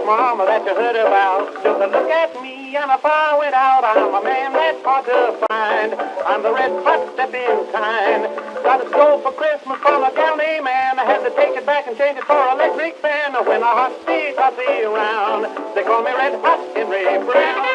mama that you heard about. Just a look at me and a fire went out. I'm a man that's hard to find. I'm the red hot stepping kind. Got a stove for Christmas from a gal named man. I had to take it back and change it for an electric fan. When a hot seat I see around, they call me Red Hot Henry Brown.